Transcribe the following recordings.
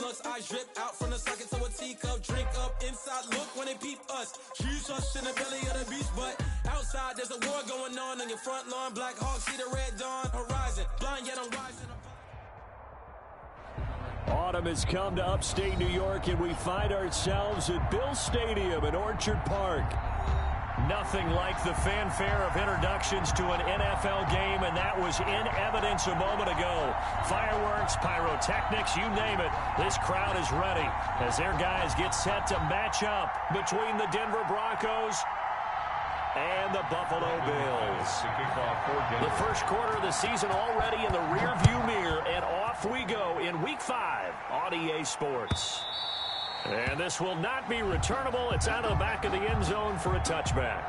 us. Eyes drip out from the socket to a teacup. Drink up inside, look when they peep us. Choose us in the belly of the beast, but outside there's a war going on your front lawn. Black Hawk, see the red dawn horizon. Blind yet I'm rising. Autumn has come to upstate New York, and we find ourselves at Bill Stadium in Orchard Park. Nothing like the fanfare of introductions to an NFL game, and that was in evidence a moment ago. Fireworks, pyrotechnics, you name it. This crowd is ready as their guys get set to match up between the Denver Broncos and the Buffalo Bills. The first quarter of the season already in the rearview mirror, and off we go in Week 5 on EA Sports. And this will not be returnable. It's out of the back of the end zone for a touchback.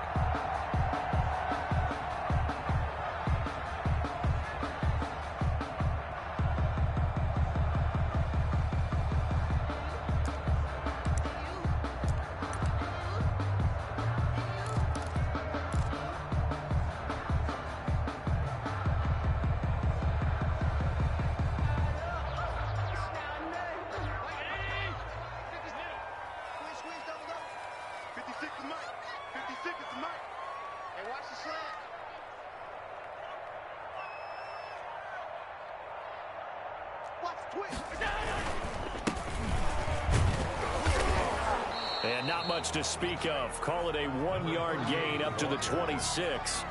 And not much to speak of. Call it a 1-yard gain up to the 26.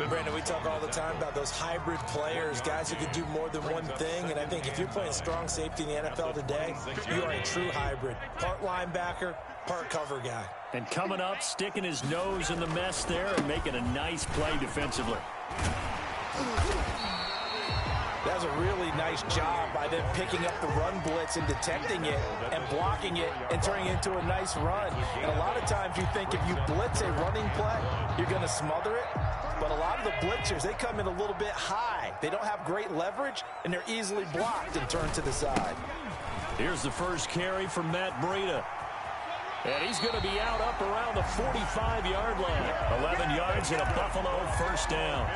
Brandon, we talk all the time about those hybrid players, guys who can do more than one thing. And I think if you're playing strong safety in the NFL today, you are a true hybrid. Part linebacker, part cover guy. And coming up, sticking his nose in the mess there and making a nice play defensively. That was a really nice job by them picking up the run blitz and detecting it and blocking it and turning it into a nice run. And a lot of times you think if you blitz a running play, you're going to smother it. But a lot of the blitzers, they come in a little bit high. They don't have great leverage, and they're easily blocked and turned to the side. Here's the first carry from Matt Breida. And he's going to be out up around the 45-yard line. 11 yards and a Buffalo first down.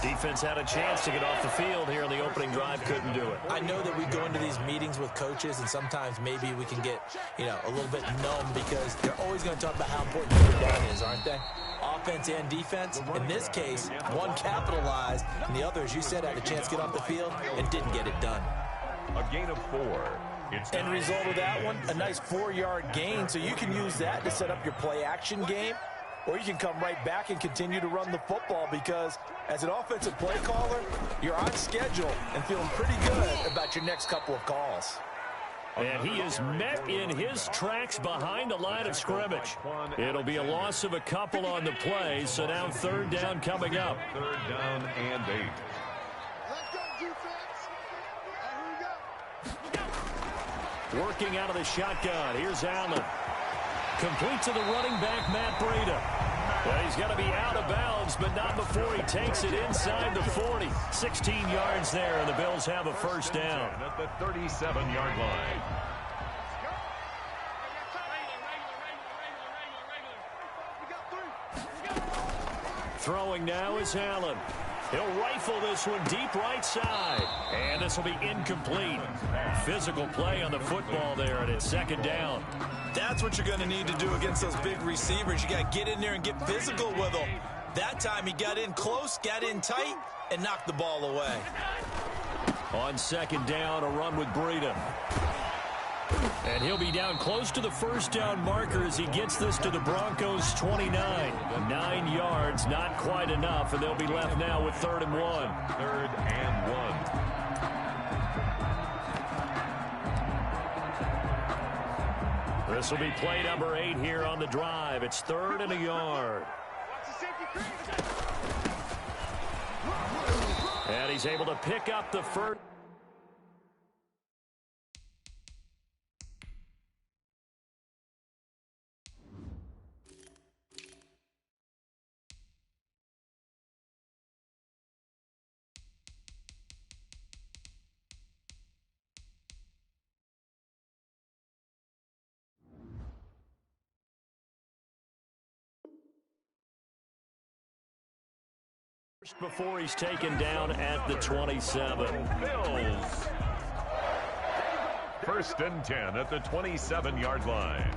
Defense had a chance to get off the field here in the opening drive, couldn't do it. I know that we go into these meetings with coaches, and sometimes maybe we can get, a little bit numb because they're always going to talk about how important third down is, aren't they? Offense and defense. In this case, one capitalized, and the other, as you said, had a chance to get off the field and didn't get it done. A gain of 4. End result of that one, a nice 4-yard gain, so you can use that to set up your play-action game, or you can come right back and continue to run the football because as an offensive play caller, you're on schedule and feeling pretty good about your next couple of calls. And he is met in his tracks behind the line of scrimmage. It'll be a loss of a couple on the play, so now third down coming up. Third down and 8. Working out of the shotgun. Here's Allen. Complete to the running back, Matt Breida. Well, he's got to be out of bounds, but not before he takes it inside the 40. 16 yards there, and the Bills have a first down. At the 37-yard line. Throwing now is Allen. He'll rifle this one deep right side. And this will be incomplete. Physical play on the football there, and it's second down. That's what you're going to need to do against those big receivers. You got to get in there and get physical with them. That time he got in close, got in tight, and knocked the ball away. On second down, a run with Breida. And he'll be down close to the first down marker as he gets this to the Broncos' 29. 9 yards, not quite enough, and they'll be left now with 3rd and 1. 3rd and 1. This will be play number 8 here on the drive. It's 3rd and a yard. And he's able to pick up the first. Before he's taken down at the 27. Bills. First and 10 at the 27-yard line.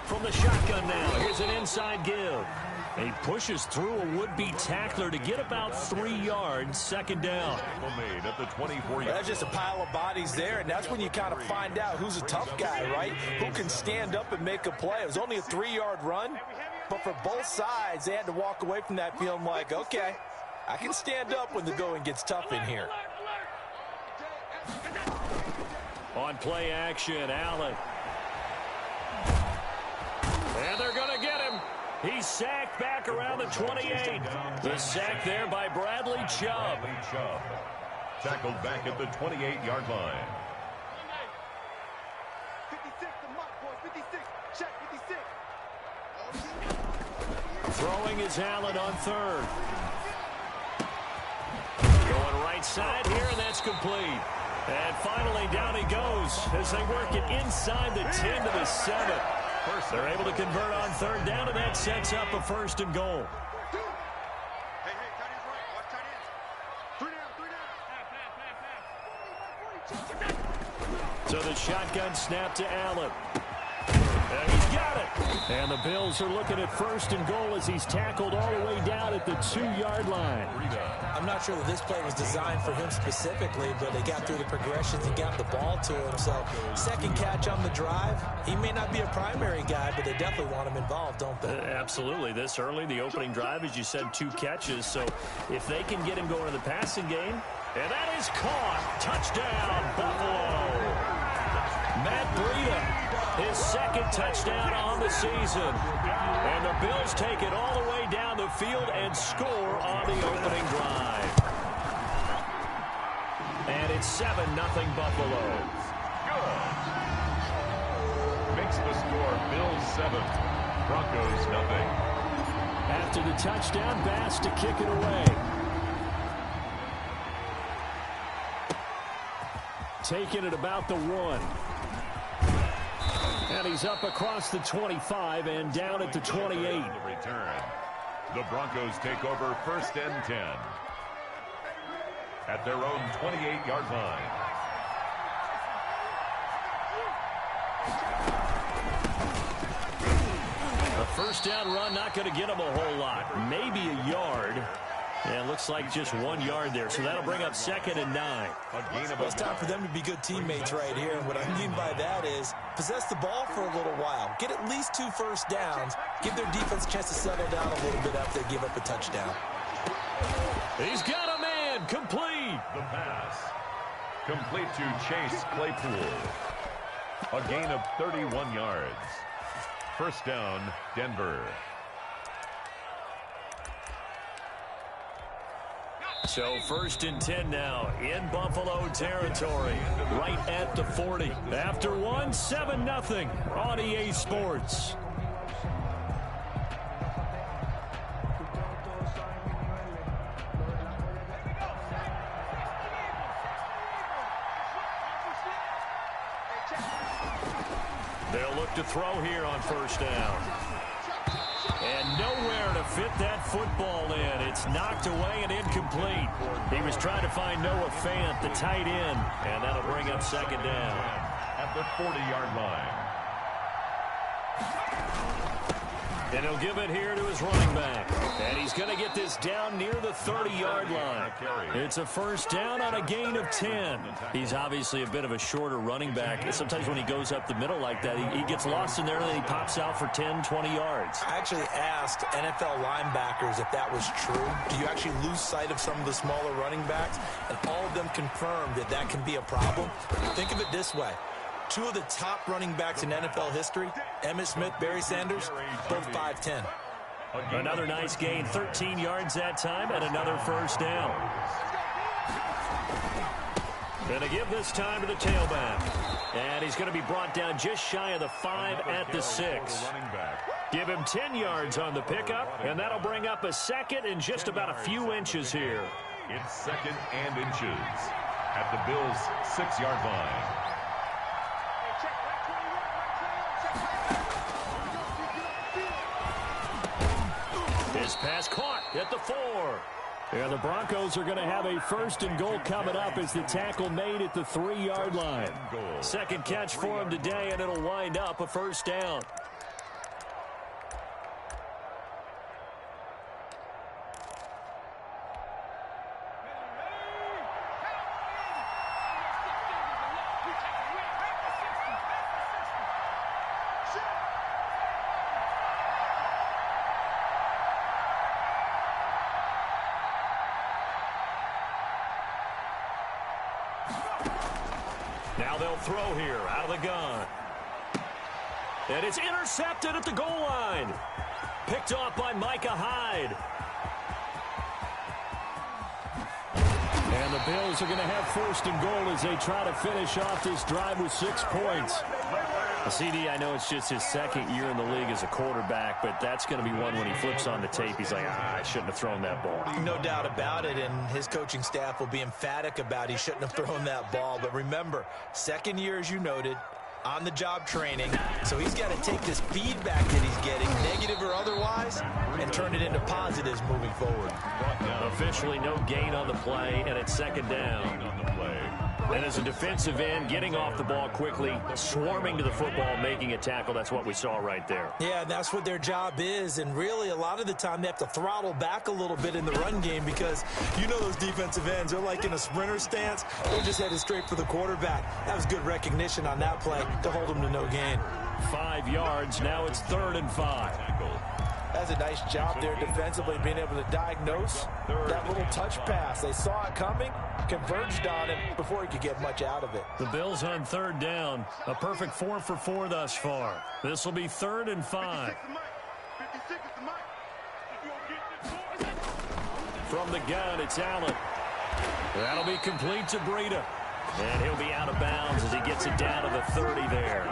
From the shotgun now, here's an inside give. He pushes through a would-be tackler to get about 3 yards, second down. Made at the 24-yard. That's just a pile of bodies there, and that's when you kind of find out who's a tough guy, right? Who can stand up and make a play. It was only a 3-yard run, but for both sides, they had to walk away from that feeling like, okay, I can stand up when the going gets tough in here. On play action, Allen. And they're going to get him. He's sacked back around the 28. The sack there by Bradley Chubb. Tackled back at the 28-yard line. 56, the mark, boys. 56. Check 56. Throwing is Allen on third. Going right side here, and that's complete. And finally, down he goes as they work it inside the 10 to the 7. They're able to convert on third down, and that sets up a first and goal. Hey, tight ends right. Watch tight ends. 3 down. So the shotgun snap to Allen. And he's got it. And the Bills are looking at first and goal as he's tackled all the way down at the 2-yard line. I'm not sure that this play was designed for him specifically, but they got through the progressions and got the ball to him. So second catch on the drive. He may not be a primary guy, but they definitely want him involved, don't they? Absolutely. This early, the opening drive, as you said, 2 catches. So if they can get him going in the passing game, and that is caught. Touchdown, Buffalo. Matt Breida, his second touchdown on the season. And the Bills take it all the way down the field and score on the opening drive. And it's 7-0 Buffalo. Good. Makes the score Bills 7, Broncos nothing. After the touchdown, Bass to kick it away. Taking it about the 1. And he's up across the 25 and down at the 28. Return. The Broncos take over first and 10 at their own 28-yard line. A first down run not going to get him a whole lot. Maybe a yard. And it looks like just 1 yard there. So that'll bring up second and 9. Well, it's time for them to be good teammates right here. And what I mean by that is possess the ball for a little while. Get at least 2 first downs. Give their defense a chance to settle down a little bit after they give up a touchdown. He's got a man. Complete. The pass. Complete to Chase Claypool. A gain of 31 yards. First down, Denver. So first and 10 now in Buffalo territory, right at the 40. After 1, 7-0 on EA Sports. They'll look to throw here on first down. And nowhere to fit that football in. It's knocked away and incomplete. He was trying to find Noah Fant, the tight end, and that'll bring up second down. At the 40-yard line. And he'll give it here to his running back. And he's going to get this down near the 30-yard line. It's a first down on a gain of 10. He's obviously a bit of a shorter running back. Sometimes when he goes up the middle like that, he gets lost in there and then he pops out for 10, 20 yards. I actually asked NFL linebackers if that was true. Do you actually lose sight of some of the smaller running backs? And all of them confirmed that that can be a problem. Think of it this way. 2 of the top running backs in NFL history, Emmitt Smith, Barry Sanders, both 5'10". Another nice gain, 13 yards that time, and another first down. Going to give this time to the tailback. And he's going to be brought down just shy of the 5 at the 6. Running back. Give him 10 yards on the pickup, and that'll bring up a second and just about a few inches here. It's second and inches at the Bills' 6-yard line. His pass caught at the 4. And the Broncos are going to have a first and goal coming up as the tackle made at the 3-yard line. Second catch for him today, and it'll wind up a first down. Now they'll throw here out of the gun. And it's intercepted at the goal line. Picked off by Micah Hyde. And the Bills are going to have first and goal as they try to finish off this drive with 6 points. CD, I know it's just his second year in the league as a quarterback, but that's going to be one when he flips on the tape. He's like, I shouldn't have thrown that ball. No doubt about it, and his coaching staff will be emphatic about he shouldn't have thrown that ball. But remember, second year, as you noted, on-the-job training, so he's got to take this feedback that he's getting, negative or otherwise, and turn it into positives moving forward. Officially no gain on the play, and it's second down. And as a defensive end, getting off the ball quickly, swarming to the football, making a tackle, that's what we saw right there. Yeah, and that's what their job is, and really a lot of the time they have to throttle back a little bit in the run game because you know those defensive ends, they're like in a sprinter stance. They're just headed straight for the quarterback. That was good recognition on that play to hold them to no gain. 5 yards, now it's 3rd and 5. That's a nice job there defensively, being able to diagnose that little touch pass. They saw it coming, converged on him before he could get much out of it. The Bills on 3rd down. A perfect 4 for 4 thus far. This will be 3rd and 5. From the gun, it's Allen. That'll be complete to Breida. And he'll be out of bounds as he gets it down to the 30 there.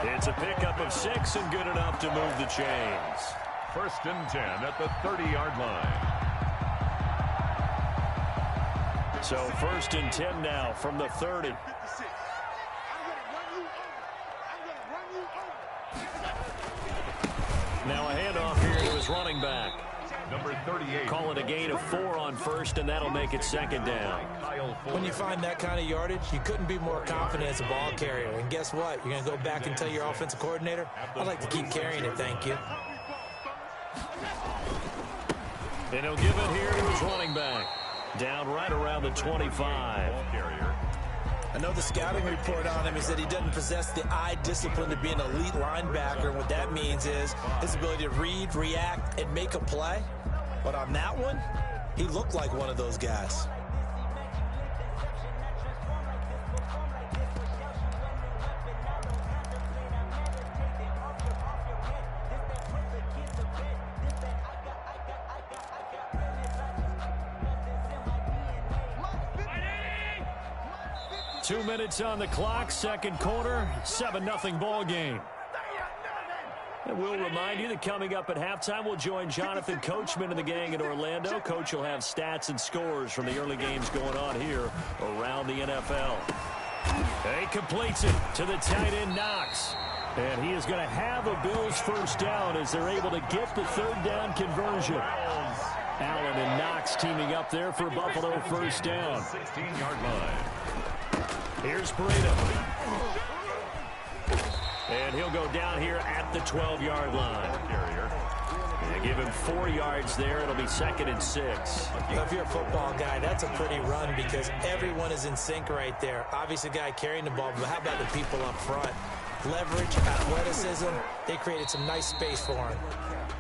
It's a pickup of 6 and good enough to move the chains. 1st and 10 at the 30-yard line. So 1st and 10 now from the 30. Now a handoff here to his running back. Number 38. Call it a gain of 4 on 1st, and that'll make it 2nd down. When you find that kind of yardage, you couldn't be more confident as a ball carrier. And guess what? You're going to go back and tell your offensive coordinator, I'd like to keep carrying it, thank you. And he'll give it here to his running back. Down right around the 25. I know the scouting report on him is that he doesn't possess the eye discipline to be an elite linebacker. And what that means is his ability to read, react, and make a play. But on that one, he looked like one of those guys. Two minutes on the clock, second quarter, 7-0 ball game. And we'll remind you that coming up at halftime, we'll join Jonathan Coachman and the gang in Orlando. Coach will have stats and scores from the early games going on here around the NFL. He completes it to the tight end, Knox. And he is going to have a Bills first down as they're able to get the 3rd down conversion. Allen and Knox teaming up there for Buffalo first down. 16-yard line. Here's Breida. And he'll go down here at the 12-yard line. They give him 4 yards there. It'll be 2nd and 6. If you're a football guy, that's a pretty run because everyone is in sync right there. Obviously, the guy carrying the ball, but how about the people up front? Leverage, athleticism, they created some nice space for him.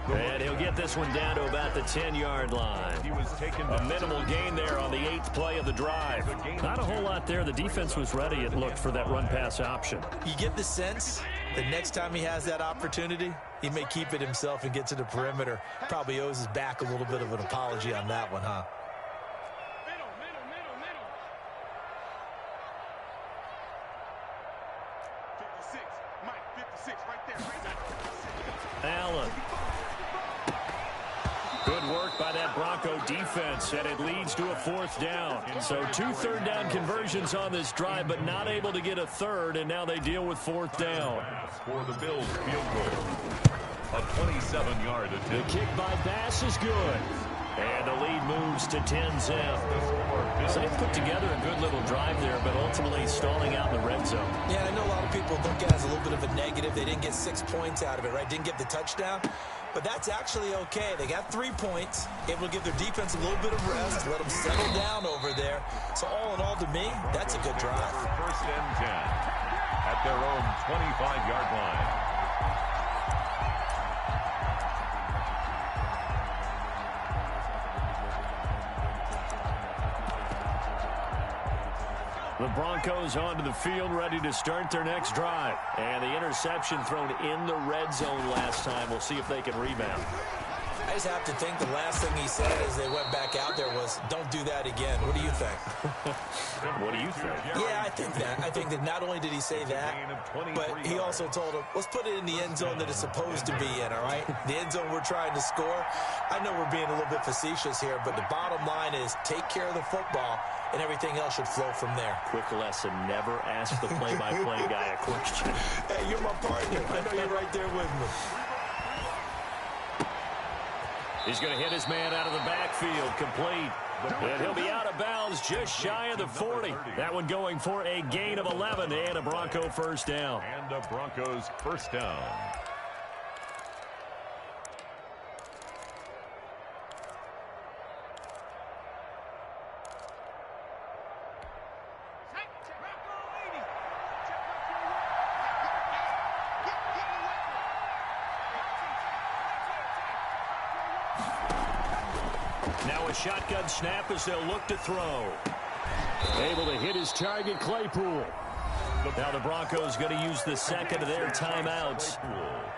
And he'll get this one down to about the 10-yard line. A minimal gain there on the 8th play of the drive. Not a whole lot there. The defense was ready, it looked, for that run-pass option. You get the sense that next time he has that opportunity, he may keep it himself and get to the perimeter. Probably owes his back a little bit of an apology on that one, huh? Allen by that Bronco defense, and it leads to a 4th down. So 2 third-down conversions on this drive, but not able to get a third, and now they deal with 4th down. For the Bills field goal. A 27-yard attempt. The kick by Bass is good. And the lead moves to 10-zip. So they put together a good little drive there, but ultimately stalling out in the red zone. Yeah, I know a lot of people look at it as a little bit of a negative. They didn't get 6 points out of it, right? Didn't get the touchdown. But that's actually okay. They got 3 points, able to give their defense a little bit of rest, let them settle down over there. So all in all, to me, that's a good drive. First and 10 at their own 25-yard line. The Broncos onto the field, ready to start their next drive. And the interception thrown in the red zone last time. We'll see if they can rebound. I just have to think the last thing he said as they went back out there was, don't do that again. What do you think? What do you think? Yeah, I think that. I think that not only did he say that, but he also told him, let's put it in the end zone that it's supposed to be in, all right? The end zone we're trying to score. I know we're being a little bit facetious here, but the bottom line is take care of the football, and everything else should flow from there. Quick lesson, never ask the play-by-play guy a question. Hey, you're my partner. I know you're right there with me. He's going to hit his man out of the backfield, complete. And he'll be out of bounds just shy of the 40. That one going for a gain of 11 and a Bronco first down. And a Broncos first down. Now a shotgun snap as they'll look to throw. Able to hit his target, Claypool. Now the Broncos going to use the second of their timeouts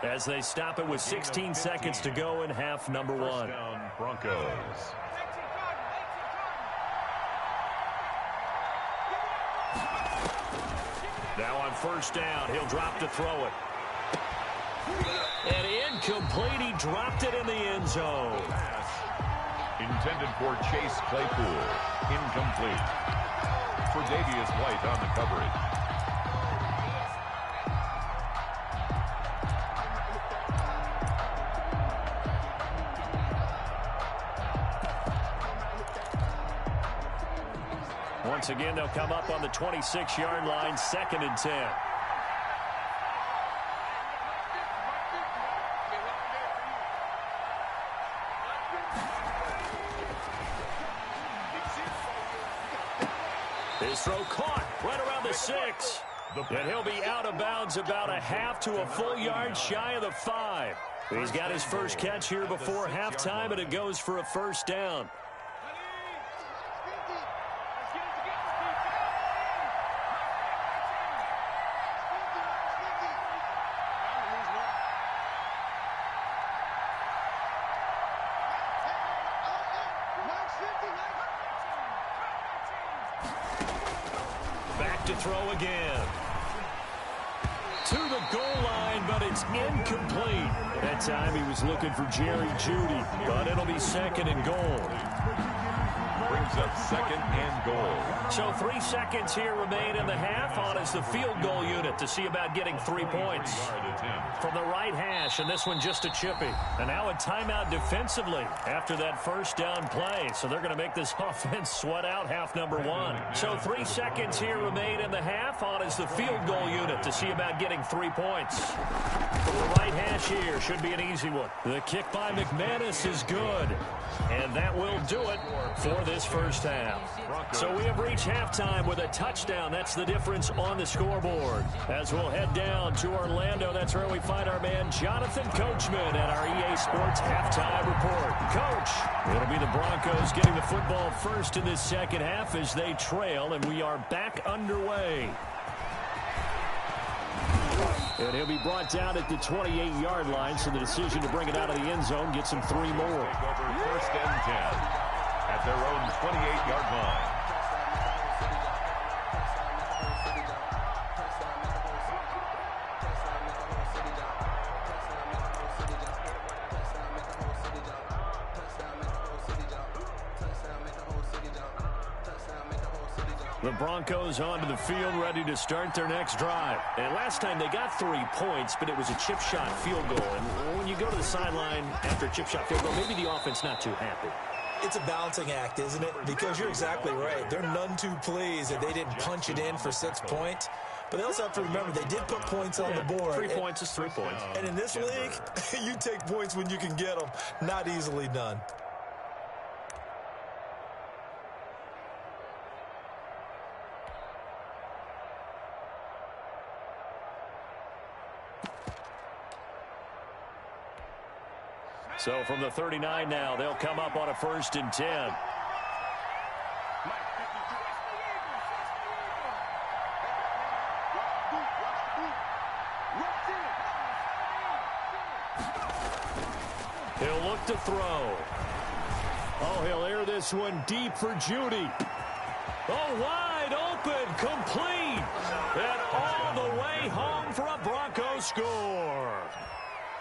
as they stop it with 16 seconds to go in half number 1. First down, Broncos. Now on first down, he'll drop to throw it. And incomplete, he dropped it in the end zone. Intended for Chase Claypool. Incomplete. For Davius White on the coverage. Once again, they'll come up on the 26-yard line, 2nd and 10. His throw caught right around the 6. And he'll be out of bounds about a half to a full yard shy of the 5. He's got his first catch here before halftime, and it goes for a first down. To throw again. To the goal line, but it's incomplete. That time he was looking for Jerry Jeudy, but it'll be 2nd and goal. Brings up 2nd and goal. So 3 seconds here remain in the half on as the field goal unit to see about getting 3 points. From the right hash, and this one just a chippy. And now a timeout defensively after that first down play. So they're going to make this offense sweat out half number 1. So 3 seconds here remain in the half on as the field goal unit to see about getting 3 points. From the right hash here should be an easy one. The kick by McManus is good. And that will do it for this first half. So we have reached halftime with a touchdown. That's the difference on the scoreboard. As we'll head down to Orlando, that's where we find our man Jonathan Coachman at our EA Sports Halftime Report. Coach, it'll be the Broncos getting the football first in this second half as they trail, and we are back underway. And he'll be brought down at the 28-yard line, so the decision to bring it out of the end zone gets him 3 more. First and 10 at their own 28-yard line. The Broncos onto the field, ready to start their next drive. And last time they got 3 points, but it was a chip shot field goal. And when you go to the sideline after a chip shot field goal, maybe the offense not too happy. It's a balancing act, isn't it? Because you're exactly right. They're none too pleased that they didn't punch it in for 6 points. But they also have to remember they did put points on the board. 3 points is 3 points. And in this league, you take points when you can get them. Not easily done. So from the 39 now, they'll come up on a 1st and 10. He'll look to throw. Oh, he'll air this one deep for Judy. Oh, wide open, complete. And all the way home for a Bronco score.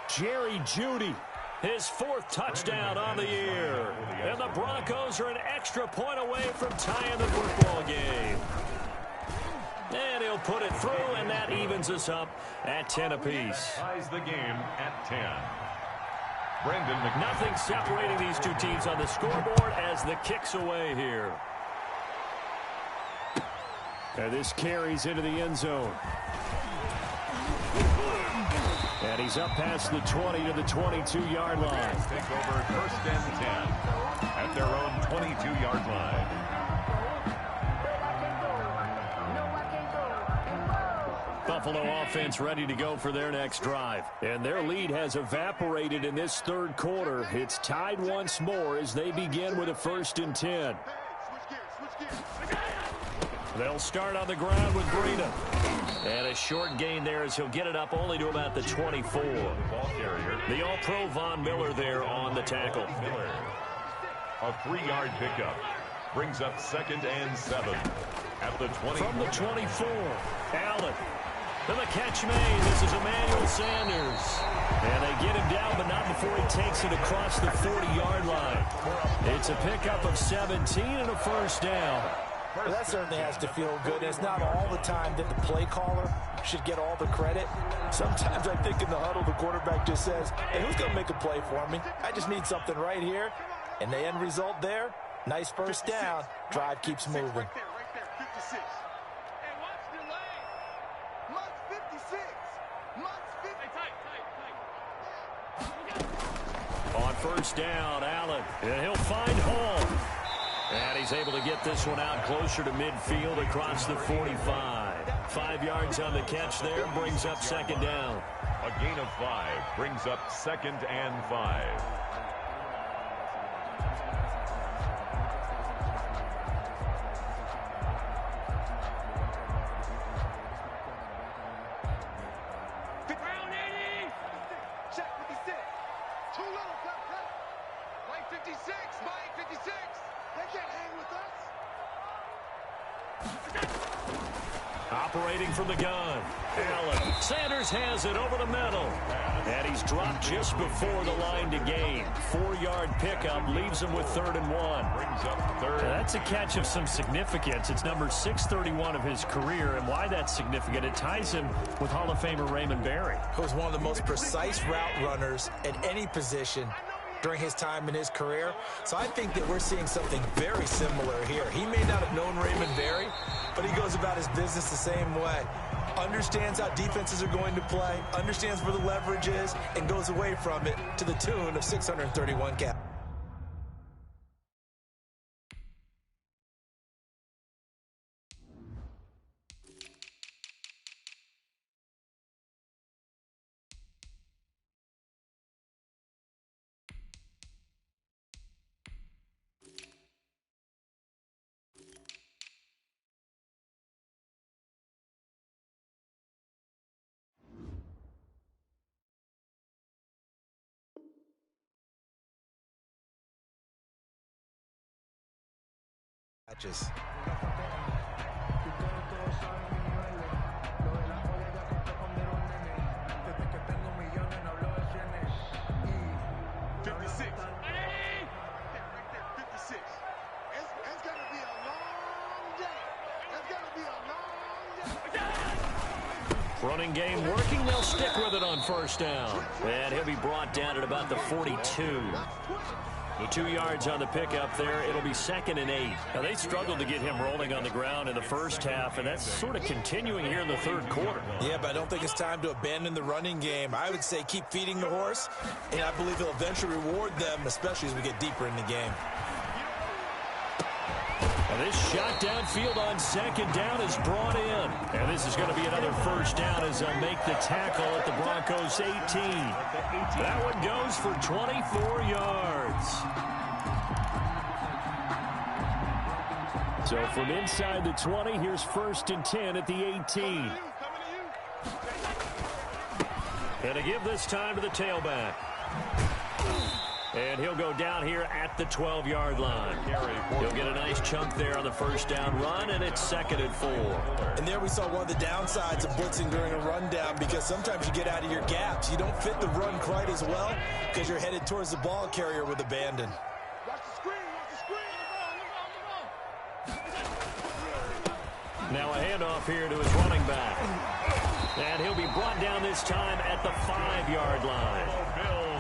Jerry Judy. His 4th touchdown on the year. And the Broncos are an extra point away from tying the football game. And he'll put it through, and that evens us up at 10 apiece. Ties the game at 10. Nothing separating these two teams on the scoreboard as the kick's away here. And this carries into the end zone. And he's up past the 20 to the 22-yard line. Take over 1st and 10 at their own 22-yard line. Buffalo offense ready to go for their next drive. And their lead has evaporated in this 3rd quarter. It's tied once more as they begin with a 1st and 10. They'll start on the ground with Breida. And a short gain there as he'll get it up only to about the 24. Ball carrier. The All-Pro Von Miller there on the tackle. Miller. A 3-yard pickup. Brings up 2nd and 7 at the 20. From the 24, Allen. And the catch made. This is Emmanuel Sanders. And they get him down, but not before he takes it across the 40-yard line. It's a pickup of 17 and a 1st down. Well, that certainly has to feel good. It's not all the time that the play caller should get all the credit. Sometimes I think in the huddle, the quarterback just says, hey, who's going to make a play for me? I just need something right here. And the end result there, nice 1st down. Drive keeps moving. Right there, 56. Hey, watch the lane. Much 56. Much 50. On 1st down, Allen. And he'll find Hall. And he's able to get this one out closer to midfield across the 45. 5 yards on the catch there, brings up 2nd down. A gain of 5 brings up 2nd and 5. Check 56. Too little, cut. Mike 56. Mike 56. They can't hang with us. Operating from the gun. Allen. Sanders has it over the middle. And he's dropped just before the line to gain. 4-yard pickup leaves him with 3rd and 1. Brings up 3rd. That's a catch of some significance. It's number 631 of his career. And why that's significant, it ties him with Hall of Famer Raymond Berry. Who was one of the most precise route runners at any position during his time in his career. So I think that we're seeing something very similar here. He may not have known Raymond Berry, but he goes about his business the same way. Understands how defenses are going to play, understands where the leverage is, and goes away from it to the tune of 631 cap. Matches. 56. Right there, 56. It's going to be a long day. Running game working. They'll stick with it on first down. And he'll be brought down at about the 42. The 2 yards on the pickup there. It'll be 2nd and 8. Now, they struggled to get him rolling on the ground in the first half, and that's sort of continuing here in the third quarter. Yeah, but I don't think it's time to abandon the running game. I would say keep feeding the horse, and I believe he'll eventually reward them, especially as we get deeper in the game. And this shot downfield on 2nd down is brought in. And this is going to be another first down as they'll make the tackle at the Broncos' 18. That one goes for 24 yards. So from inside the 20, here's 1st and 10 at the 18. And to give this time to the tailback. And he'll go down here at the 12-yard line. He'll get a nice chunk there on the first down run, and it's 2nd and 4. And there we saw one of the downsides of blitzing during a rundown, because sometimes you get out of your gaps. You don't fit the run quite as well because you're headed towards the ball carrier with abandon. Watch the screen, Now a handoff here to his running back. And he'll be brought down this time at the 5-yard line.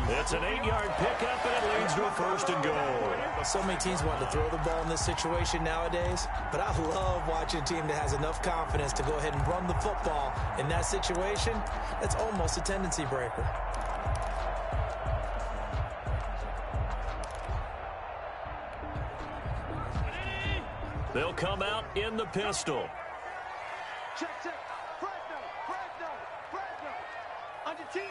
It's an 8-yard pickup, and it leads to a 1st and goal. So many teams want to throw the ball in this situation nowadays, but I love watching a team that has enough confidence to go ahead and run the football. In that situation, that's almost a tendency breaker. They'll come out in the pistol. Check. Fresno. Under 10.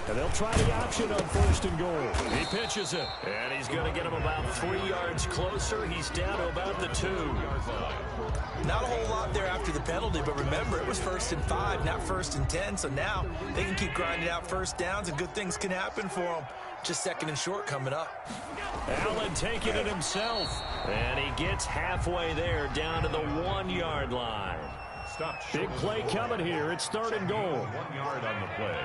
And they'll try the option on 1st and goal. He pitches it. And he's going to get him about 3 yards closer. He's down to about the 2. Not a whole lot there after the penalty, but remember, it was 1st and 5, not 1st and 10. So now they can keep grinding out first downs, and good things can happen for them. Just 2nd and short coming up. Allen taking it himself. And he gets halfway there down to the 1-yard line. Big play coming here. It's 3rd and goal. 1 yard on the play.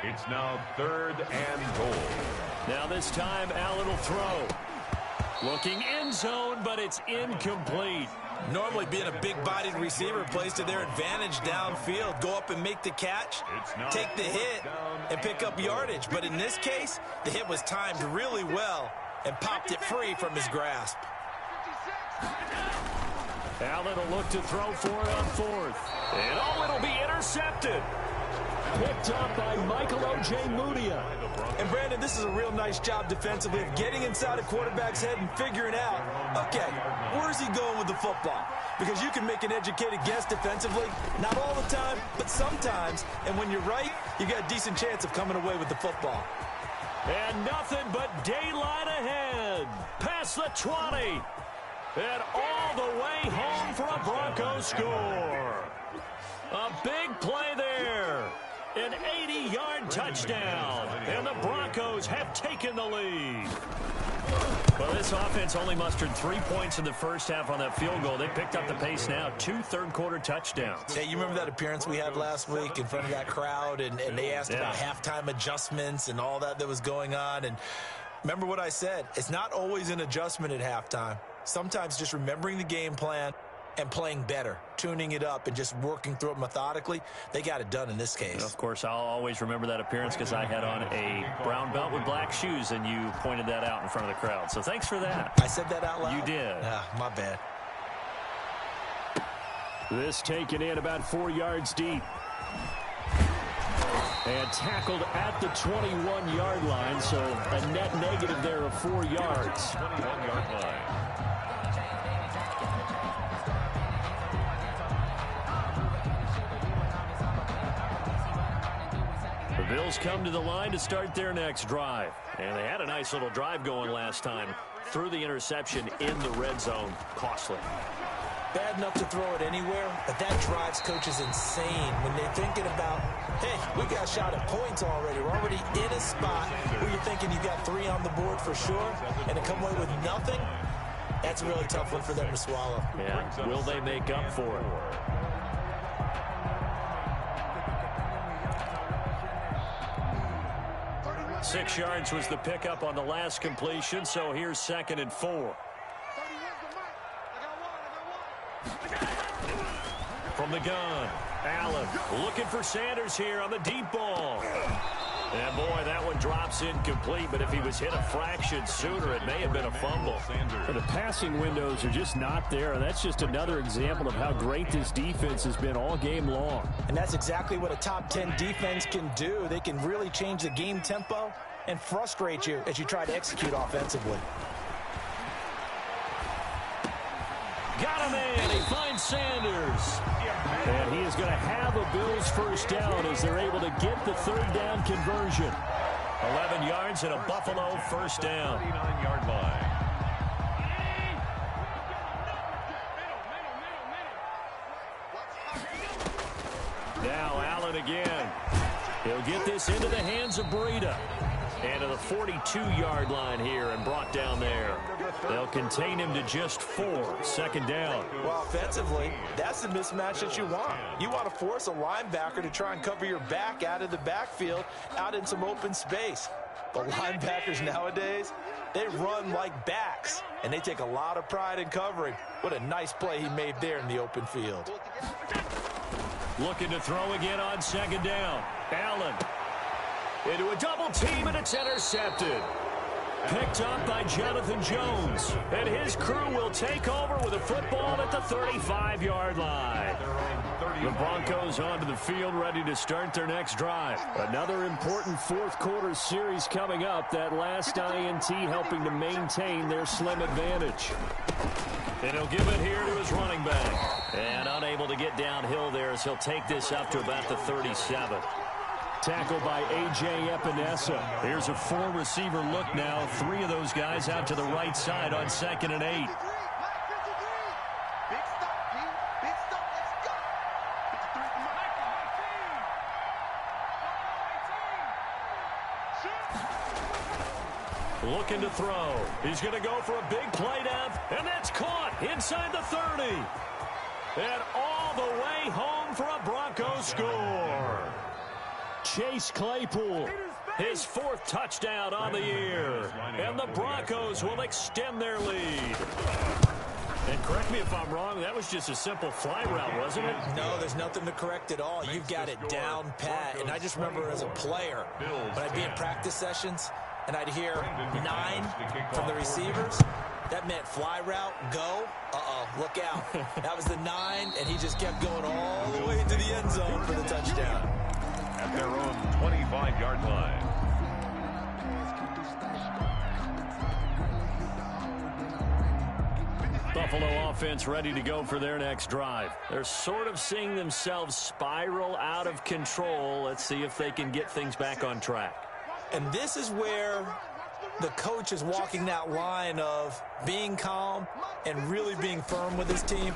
It's now 3rd and goal. Now this time Allen will throw. Looking end zone, but it's incomplete. Normally being a big-bodied receiver plays to their advantage downfield. Go up and make the catch, take the hit, and pick up yardage. But in this case, the hit was timed really well and popped it free from his grasp. Allen will look to throw for it on 4th. And it'll be intercepted. Picked up by Michael O.J. Mudia. And Brandon, this is a real nice job defensively of getting inside a quarterback's head and figuring out, okay, where's he going with the football? Because you can make an educated guess defensively, not all the time, but sometimes. And when you're right, you got a decent chance of coming away with the football. And nothing but daylight ahead. Past the 20. And all the way home for a Broncos score. A big play there. An 80-yard touchdown. And the Broncos have taken the lead. Well, this offense only mustered 3 points in the first half on that field goal. They picked up the pace now. 2 third-quarter touchdowns. Hey, you remember that appearance we had last week in front of that crowd, and they asked about halftime adjustments and all that was going on. And remember what I said. It's not always an adjustment at halftime. Sometimes just remembering the game plan and playing better, tuning it up and just working through it methodically. They got it done in this case. Of course, I'll always remember that appearance because I had on a brown belt with black shoes, and you pointed that out in front of the crowd. So thanks for that. I said that out loud? You did. My bad. This taken in about 4 yards deep. And tackled at the 21-yard line, so a net negative there of 4 yards. 21-yard line. The Bills come to the line to start their next drive. And they had a nice little drive going last time. Threw the interception in the red zone. Costly. Bad enough to throw it anywhere, but that drives coaches insane when they're thinking about, hey, we got shot at points already. We're already in a spot where you're thinking you got 3 on the board for sure, and to come away with nothing, that's a really tough one for them to swallow. Yeah, will they make up for it? Six yards was the pickup on the last completion, so here's 2nd and 4. From From the gun, Allen looking for Sanders here on the deep ball. And, boy, that one drops incomplete, but if he was hit a fraction sooner, it may have been a fumble. The passing windows are just not there, and that's just another example of how great this defense has been all game long. And that's exactly what a top 10 defense can do. They can really change the game tempo and frustrate you as you try to execute offensively. Got him in. He finds Sanders. And he is going to have a Bills first down as they're able to get the third down conversion. 11 yards and a Buffalo first down. 39-yard line. Now Allen again. He'll get this into the hands of Breida. And to the 42-yard line here and brought down there. They'll contain him to just 4. Second down. Well, offensively, that's the mismatch that you want. You want to force a linebacker to try and cover your back out of the backfield, out in some open space. But linebackers nowadays, they run like backs, and they take a lot of pride in covering. What a nice play he made there in the open field. Looking to throw again on second down. Allen into a double team, and it's intercepted. Picked up by Jonathan Jones. And his crew will take over with a football at the 35-yard line. The Broncos onto the field, ready to start their next drive. Another important fourth-quarter series coming up. That last INT helping to maintain their slim advantage. And he'll give it here to his running back. And unable to get downhill there as he'll take this up to about the 37. Tackled by A.J. Epinesa. Here's a 4-receiver look now. 3 of those guys out to the right side on 2nd and 8. Looking to throw. He's going to go for a big play down, and that's caught inside the 30. And all the way home for a Broncos score. Chase Claypool. His 4th touchdown on the year. And the Broncos will extend their lead. And correct me if I'm wrong, that was just a simple fly route, wasn't it? No, there's nothing to correct at all. You've got it down pat. And I just remember as a player, when I'd be in practice sessions, and I'd hear 9 from the receivers, that meant fly route, go, look out. That was the 9, and he just kept going all the way into the end zone for the touchdown. At their own 25-yard line. Buffalo offense ready to go for their next drive. They're sort of seeing themselves spiral out of control. Let's see if they can get things back on track. And this is where the coach is walking that line of being calm and really being firm with his team.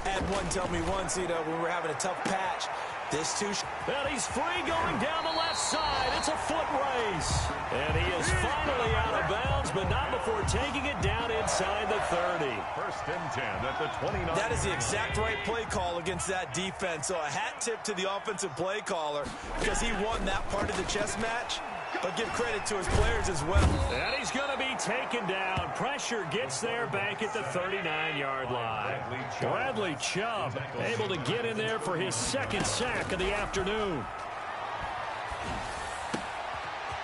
I had one tell me once, when we were having a tough patch, this too. And he's free going down the left side. It's a foot race. And he is finally out of bounds, but not before taking it down inside the 30. 1st and 10 at the 29. That is the exact right play call against that defense. So a hat tip to the offensive play caller because he won that part of the chess match. But give credit to his players as well. And he's going to be taken down. Pressure gets there back at the 39-yard line. Bradley Chubb able to get in there for his 2nd sack of the afternoon.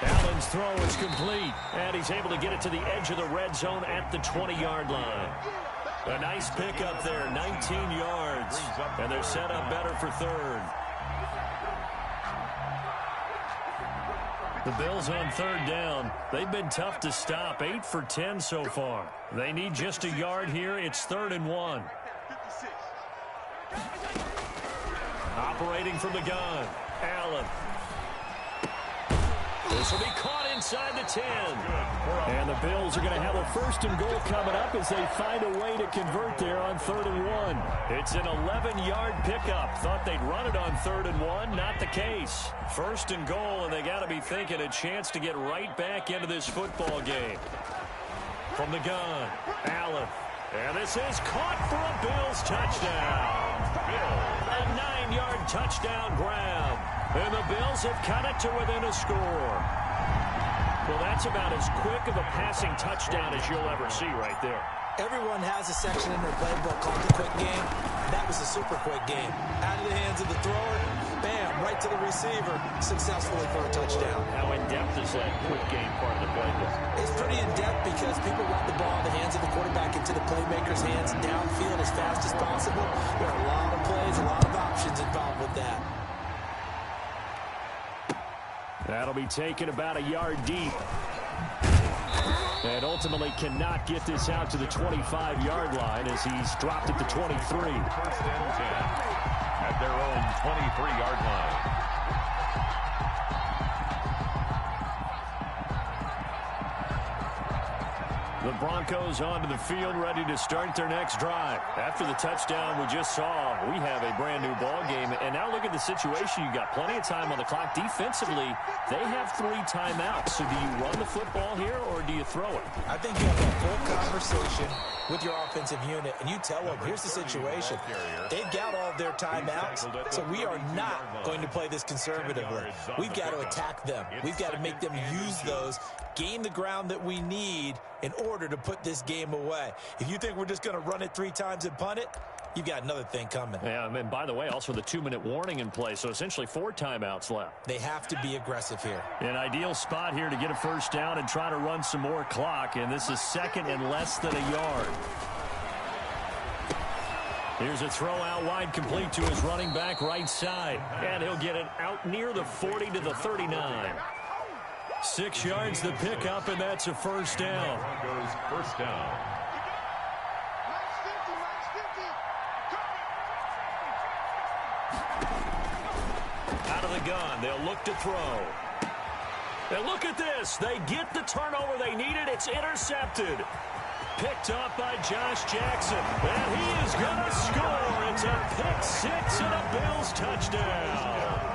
Allen's throw is complete. And he's able to get it to the edge of the red zone at the 20-yard line. A nice pickup there, 19 yards. And they're set up better for 3rd. The Bills on 3rd down. They've been tough to stop. 8 for 10 so far. They need just a yard here. It's 3rd and 1. Operating from the gun. Allen. This will be caught inside the 10. And the Bills are going to have a 1st and goal coming up as they find a way to convert there on 3rd and 1. It's an 11-yard pickup. Thought they'd run it on 3rd and 1. Not the case. 1st and goal, and they got to be thinking a chance to get right back into this football game. From the gun, Allen. And this is caught for a Bills touchdown. A 9-yard touchdown grab. And the Bills have cut it to within a score. Well, that's about as quick of a passing touchdown as you'll ever see right there. Everyone has a section in their playbook called the quick game. That was a super quick game. Out of the hands of the thrower, bam, right to the receiver, successfully for a touchdown. How in-depth is that quick game part of the playbook? It's pretty in-depth because people want the ball in the hands of the quarterback into the playmaker's hands downfield as fast as possible. There are a lot of plays, a lot of options involved with that. That'll be taken about a yard deep. And ultimately cannot get this out to the 25-yard line as he's dropped it to 23. First and 10 at their own 23-yard line. The Broncos onto the field, ready to start their next drive. After the touchdown we just saw, we have a brand new ball game. And now look at the situation. You got plenty of time on the clock. Defensively, they have 3 timeouts. So do you run the football here or do you throw it? I think you have a full conversation with your offensive unit, and you tell them, here's the situation. They've got all of their timeouts, so we are not going to play this conservatively. We've got to attack them. We've got to make them use those, gain the ground that we need in order to put this game away. If you think we're just going to run it 3 times and punt it, you've got another thing coming. Yeah, and by the way, also the 2-minute warning in play, so essentially 4 timeouts left. They have to be aggressive here. An ideal spot here to get a first down and try to run some more clock, and this is second and less than a yard. Here's a throw out wide, complete to his running back right side, and he'll get it out near the 40 to the 39. 6 yards the pickup, and that's a first down. Broncos first down. Out of the gun, they'll look to throw. And look at this. They get the turnover they needed. It's intercepted. Picked up by Josh Jackson. And he is going to score. It's a pick 6 and a Bills touchdown.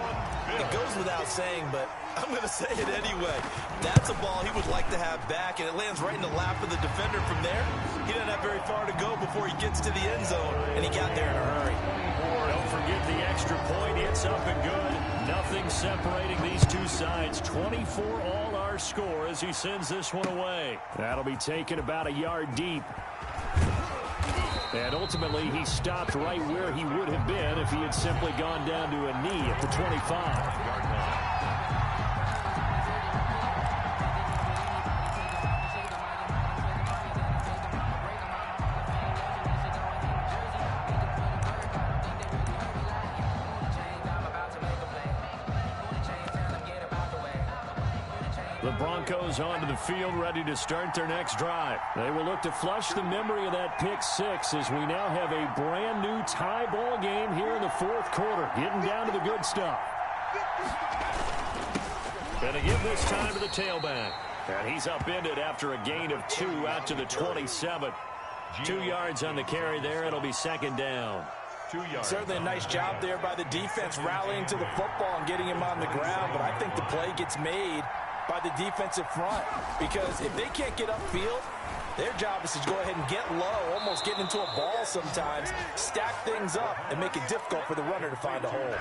It goes without saying, but I'm going to say it anyway. That's a ball he would like to have back, and it lands right in the lap of the defender from there. He doesn't have very far to go before he gets to the end zone, and he got there in a hurry. Don't forget the extra point. It's up and good. Nothing separating these two sides. 24 all our score as he sends this one away. That'll be taken about a yard deep. And ultimately, he stopped right where he would have been if he had simply gone down to a knee at the 25. The Broncos onto the field, ready to start their next drive. They will look to flush the memory of that pick 6 as we now have a brand new tie ball game here in the 4th quarter. Getting down to the good stuff. Gonna give this time to the tailback. And he's upended after a gain of 2 out to the 27. 2 yards on the carry there. It'll be second down. 2 yards. Certainly a nice job there by the defense rallying to the football and getting him on the ground, but I think the play gets made by the defensive front, because if they can't get upfield, their job is to go ahead and get low, almost get into a ball sometimes, stack things up, and make it difficult for the runner to find a hole.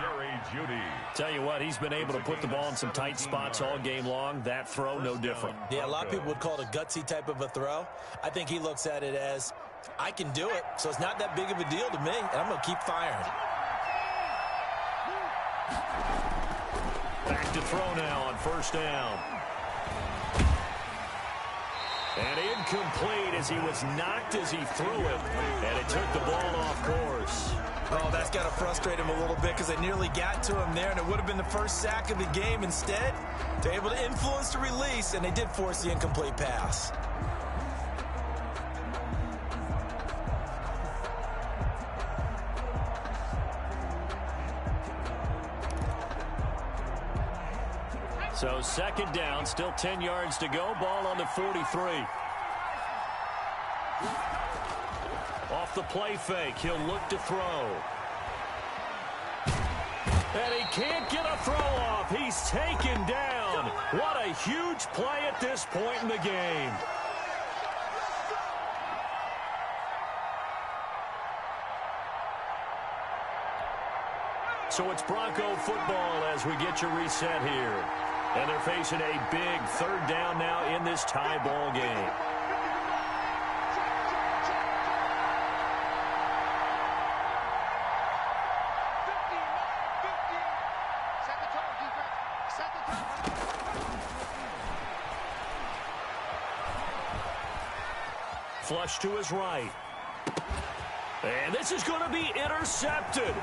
Tell you what, he's been able to put the ball in some tight spots all game long. That throw, no different. Yeah, a lot of people would call it a gutsy type of a throw. I think he looks at it as, I can do it, so it's not that big of a deal to me, and I'm going to keep firing. Back to throw now on first down. And incomplete as he was knocked as he threw it. And it took the ball off course. Oh, that's got to frustrate him a little bit because they nearly got to him there, and it would have been the first sack of the game. Instead, they're able to influence the release, and they did force the incomplete pass. So second down, still 10 yards to go. Ball on the 43. Off the play fake, he'll look to throw. And he can't get a throw off. He's taken down. What a huge play at this point in the game. So it's Bronco football as we get you reset here. And they're facing a big third down now in this tie ball game. Flush to his right. And this is going to be intercepted.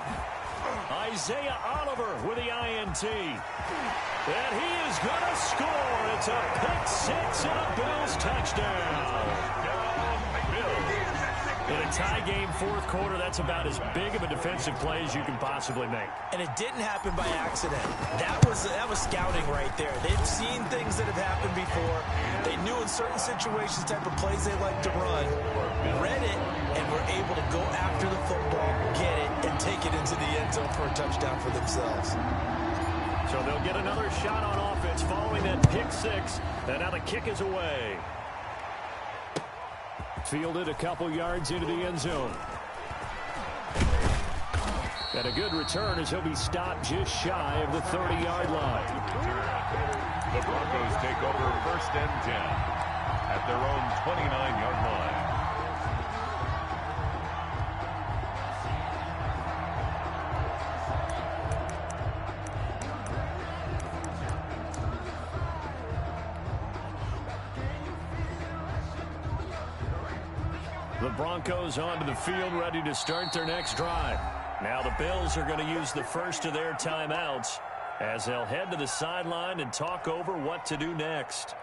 Isaiah Oliver with the INT. And he is going to score. It's a pick six and a Bills touchdown. In a tie game, fourth quarter, that's about as big of a defensive play as you can possibly make. And it didn't happen by accident. That was scouting right there. They've seen things that have happened before. They knew in certain situations type of plays they like to run, read it, and were able to go after the football, get it, and take it into the end zone for a touchdown for themselves. So they'll get another shot on offense following that pick six. And now the kick is away. Fielded a couple yards into the end zone. And a good return as he'll be stopped just shy of the 30-yard line. The Broncos take over first and 10 at their own 29-yard line. The Broncos onto the field, ready to start their next drive. Now the Bills are going to use the first of their timeouts as they'll head to the sideline and talk over what to do next.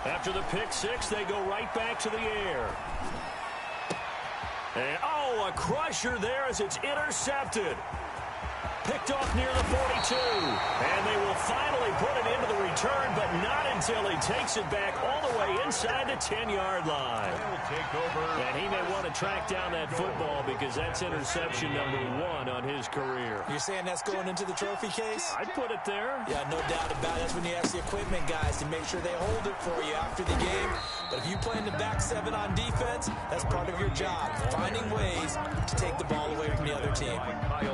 After the pick six, they go right back to the air. And, a crusher there as it's intercepted. Picked off near the 42. And they will finally put it into the return, but not until he takes it back all the way inside the 10-yard line. And he may want to track down that football because that's interception number 1 on his career. You're saying that's going into the trophy case? I'd put it there. Yeah, no doubt about it. That's when you ask the equipment guys to make sure they hold it for you after the game. But if you play in the back seven on defense, that's part of your job, finding ways to take the ball away from the other team.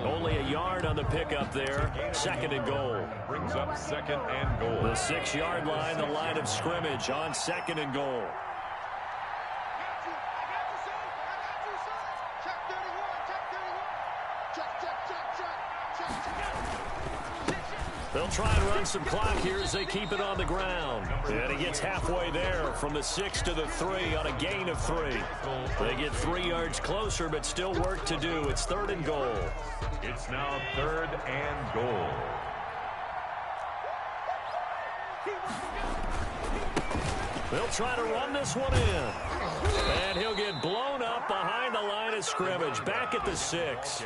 Only a yard on the pickup there. Second and goal. Brings up second and goal. The 6-yard line, the line of scrimmage on second and goal. They'll try and run some clock here as they keep it on the ground. And he gets halfway there from the 6 to the 3 on a gain of 3. They get 3 yards closer, but still work to do. It's third and goal. It's now third and goal. They'll try to run this one in. And he'll get blown up behind the line of scrimmage, back at the 6.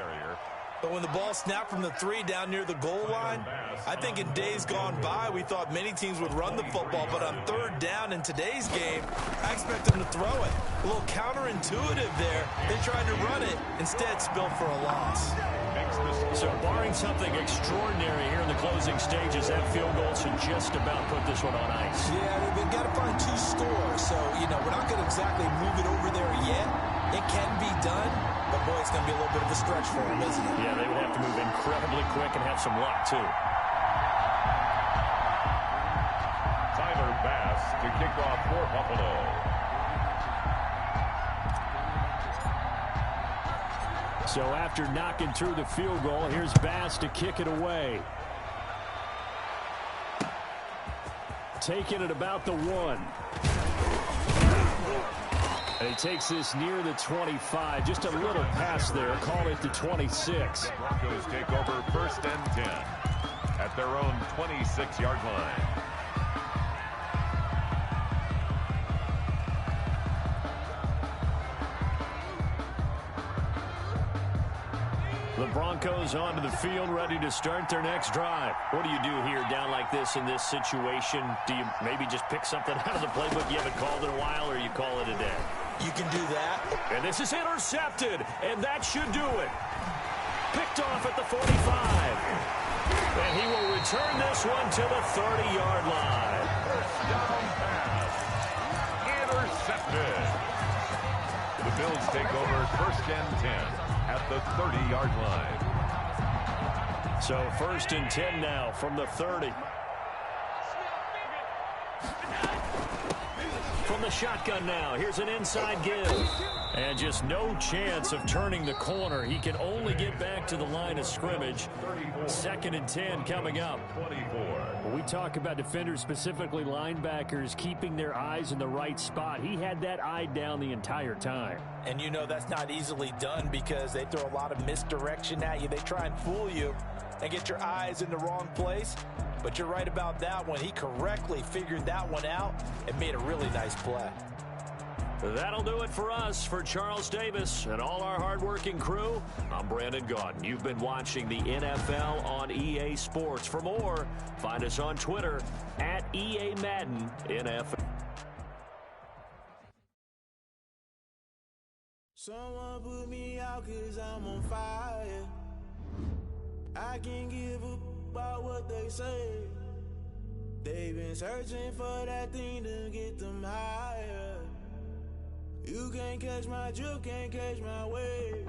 But when the ball snapped from the 3 down near the goal line, I think in days gone by, we thought many teams would run the football. But on third down in today's game, I expect them to throw it. A little counterintuitive there. They tried to run it, instead spilled for a loss. So barring something extraordinary here in the closing stages, that field goal should just about put this one on ice. Yeah, we've got to find 2 scores. So, we're not going to exactly move it over there yet. It can be done, but boy, it's going to be a little bit of a stretch for them, isn't it? Yeah, they would have to move incredibly quick and have some luck, too. Tyler Bass to kick off for Buffalo. So after knocking through the field goal, here's Bass to kick it away. Taking it about the 1. And he takes this near the 25. Just a little pass there. Call it the 26. Broncos take over first and 10 at their own 26-yard line. The Broncos onto the field, ready to start their next drive. What do you do here down like this in this situation? Do you maybe just pick something out of the playbook you haven't called in a while, or you call it a day? You can do that. And this is intercepted, and that should do it. Picked off at the 45. And he will return this one to the 30-yard line. Down pass. Intercepted. The Bills take over first and 10 at the 30-yard line. So 1st and 10 now from the 30. From the shotgun now, here's an inside give. And just no chance of turning the corner. He can only get back to the line of scrimmage. 2nd and 10 coming up. When we talk about defenders, specifically linebackers, keeping their eyes in the right spot, he had that eye down the entire time. And you know that's not easily done because they throw a lot of misdirection at you. They try and fool you and get your eyes in the wrong place. But you're right about that one. He correctly figured that one out and made a really nice play. That'll do it for us. For Charles Davis and all our hardworking crew, I'm Brandon Gaudin. You've been watching the NFL on EA Sports. For more, find us on Twitter at EA Madden NFL. Someone put me out 'cause I'm on fire. I can't give up about what they say. They've been searching for that thing to get them higher. You can't catch my drift, can't catch my wave.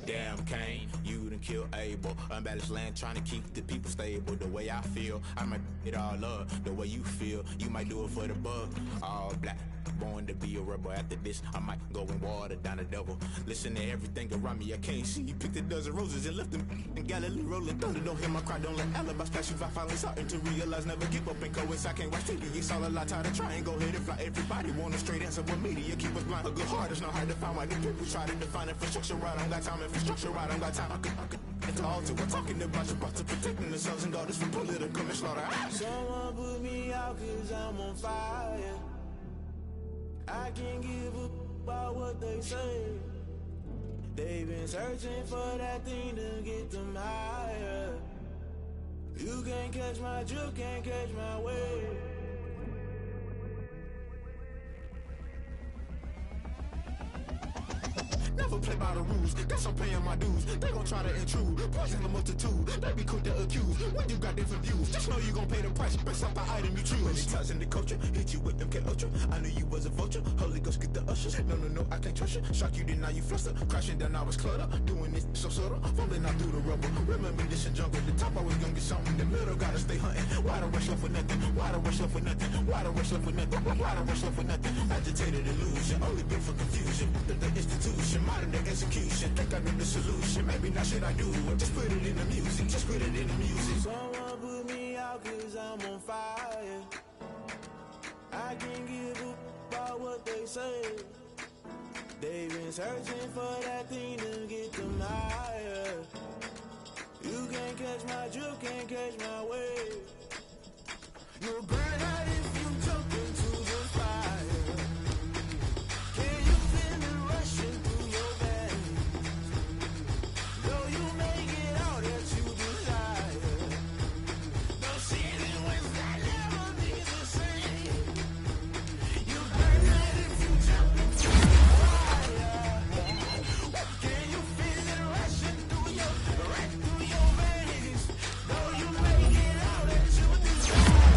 Damn, Kane, you done killed Abel. Unbalanced land, trying to keep the people stable. The way I feel, I might it all up. The way you feel, you might do it for the buck. All black, born to be a rebel. After this, I might go and water down the devil. Listen to everything around me, I can't see. Picked a dozen roses and left them in Galilee rolling thunder. Don't hear my cry, don't let alibis flash. If I finally starting to realize, never give up and coincide. I can't watch TV, it's all a lot. Tired of trying, go ahead and fly. Everybody want a straight answer, but media keep us blind. A good heart is not hard to find. Why the people try to define infrastructure right? I don't got time, infrastructure right, I don't got time. I could it's all to. We're talking about your boss to protecting the sons and daughters from political manslaughter. Someone put me out 'cause I'm on fire. I can't give up about what they say. They've been searching for that thing to get them higher. You can't catch my drift, can't catch my wave. Never play by the rules, guess I'm paying my dues. They gon' try to intrude, poison the multitude. They be quick to accuse, when you got different views. Just know you gon' pay the price, based off the item you choose. Many times in the culture, hit you with MK Ultra. I knew you was a vulture, Holy Ghost get the ushers. No, I can't trust you. Shock you, then now you fluster. Crashing down, I was cluttered. Doing this so subtle, falling out through the rubble. Remember this in jungle, the top always gonna get something. The middle gotta stay hunting. Why the rush left for nothing? Why the rush left for nothing? Why the rush left for nothing? Why the rush left for nothing? Agitated illusion, only built for confusion. The institution, modern day execution. Think I know the solution. Maybe not shit I do. Just put it in the music. Just put it in the music. Someone put me out 'cause I'm on fire. I can't give up about what they say. They've been searching for that thing to get them higher. You can't catch my drift, can't catch my wave. You'll burn out if you jump into the fire. Can you feel it rushing through your veins? Though you make it all that you desire. No ceiling wins that never be the same. You burn out if you jump into the fire. Can you feel it rushing through your veins? Though you make it all that you desire.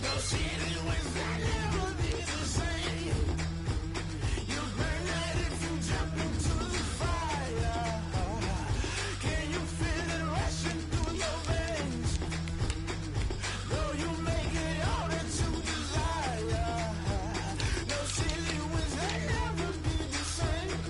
No ceiling wins that never be the same. You burn out if you jump into the fire. Can you feel it rushing through your veins? Though you make it all that you desire. No ceiling wins that never be the same.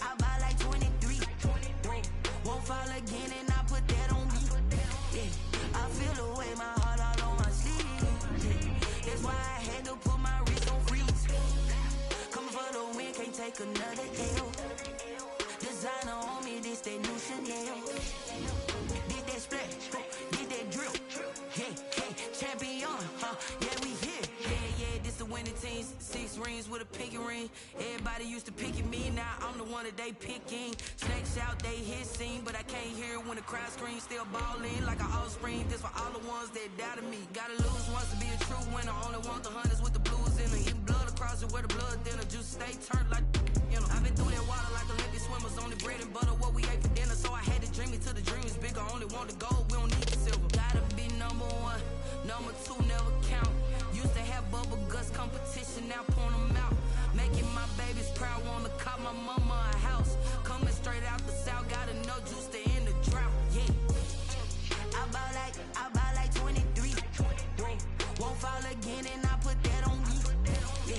I buy like 23. Won't fall again and I put that on me. Yeah, I feel the way, my heart all on my sleeve. Yeah, that's why I had to put my wrist on freeze. Coming for the win, can't take another L. Designer on me, this that new Chanel. Did that splash, Yeah, we here. Yeah, this the winning team. 6 rings with a pinky ring. Everybody used to pick at me, now I'm the one that they picking. Snakes out, they hit scene, but I can't hear when the crowd screams. Still ballin' like an offspring. This for all the ones that doubted me. Gotta lose once to be a true winner. Only want the hunters with the blues in them. Even blood across it where the blood thinner. Juice stay turned like, you know. I've been through that water like Olympic swimmers. Only bread and butter, what we ate for dinner. So I had to dream it till the dream is bigger. Only want the gold, we don't need the silver. Gotta be number 1, number 2 never count. Used to have bubble guts competition, now point them out. Making my babies proud, wanna cop my mama a house. Coming straight out the south, got enough juice to end the drought. Yeah, I buy like 23. Won't fall again, and I put that on me. Yeah,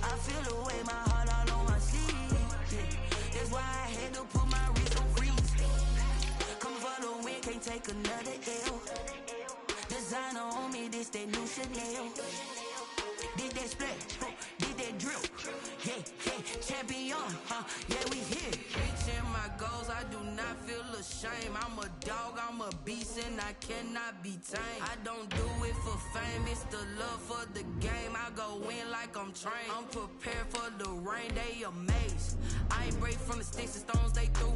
I feel the way, my heart all on my sleeve. Yeah, that's why I had to put my wrist on freeze. Coming for the win, can't take another L. Designer on me, this that new Chanel. Did that split, did that drill. Yeah, champion, yeah, we here. Reaching my goals, I do not feel ashamed. I'm a dog, I'm a beast, and I cannot be tamed. I don't do it for fame, it's the love for the game. I go in like I'm trained. I'm prepared for the rain, they amazed. I ain't break from the sticks and stones they threw.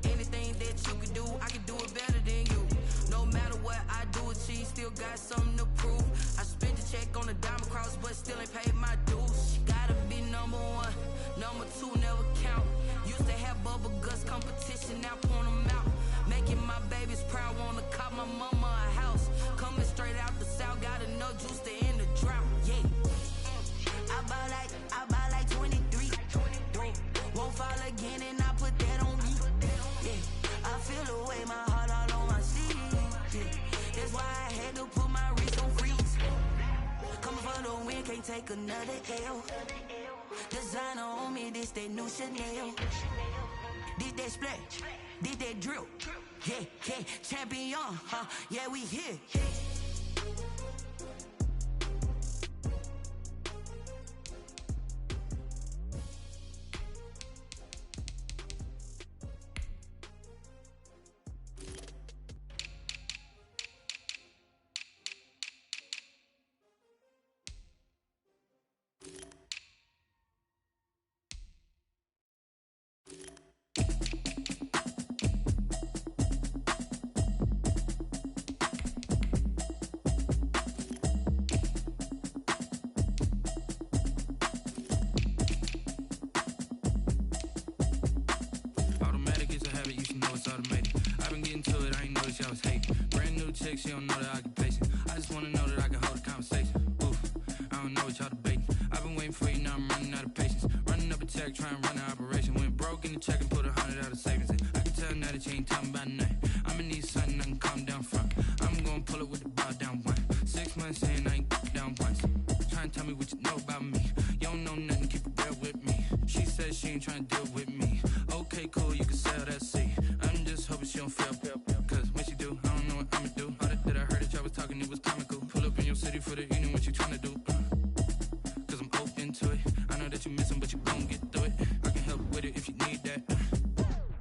Anything that you can do, I can do it better than you. No matter what I do, achieve, still got something to prove. I spent the check on the diamond cross, but still ain't paid my dues. Gotta be number 1, number 2 never count. Used to have bubble guts competition, now point them out. Making my babies proud, wanna cop my mama a house. Coming straight out the south, got enough juice to end the drought. Yeah, I buy like 23. Won't fall again, and I put that on me. Yeah, I feel the way, my heart all on my sleeve. Yeah, that's why I had to put my wrist on freeze. Coming for the win, can't take another L. Designer on me, this that new Chanel. Did that split, did that drill. Yeah, champion, yeah, we here. She don't know that I can pace it. I just wanna know that I can hold a conversation. Oof, I don't know what y'all debating. I've been waiting for you, now I'm running out of patience. Running up a check, trying to run an operation. Went broke in the check and put 100 out of savings in. I can tell now that you ain't talking about nothing. I'ma need something I can calm down from. I'm gonna pull it with the bar down 1. 6 months saying I ain't down once. Trying to tell me what you know about me. You don't know nothing, keep it real with me. She said she ain't trying to deal with me. Okay, cool, you can sell that seat. I'm just hoping she don't fail. Cause when she do, I don't know what I'ma do. All that I heard that y'all was talking, it was comical. Pull up in your city for the evening, what you trying to do? Cause I'm open to it. I know that you missing, but you gon' get through it. I can help with it if you need that.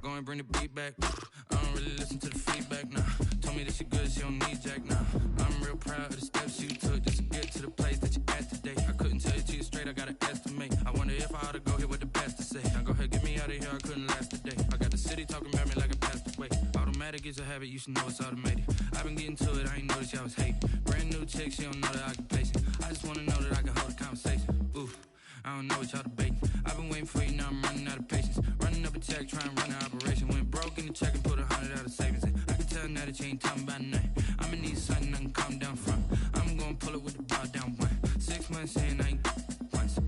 Go and bring the beat back. I don't really listen to the feedback, nah. Told me that she good, she don't need jack, nah. I'm real proud of the steps you took just to get to the place that you at today. I couldn't tell you to you straight, I gotta estimate. I wonder if I ought to go here with the best to say. Now go ahead, get me out of here, I couldn't last today. I got the city talking about me like I passed away. Automatic is a habit, you should know it's automated. I've been getting to it, I ain't noticed y'all was hating. Brand new chick, she don't know that I can place it. I just wanna know that I can hold a conversation. Oof, I don't know what y'all debating. I've been waiting for you, now I'm running out of patience. Running up a check, trying to run an operation. Went broke in the check and put 100 out of savings in. I can tell now that you ain't talking about nothing.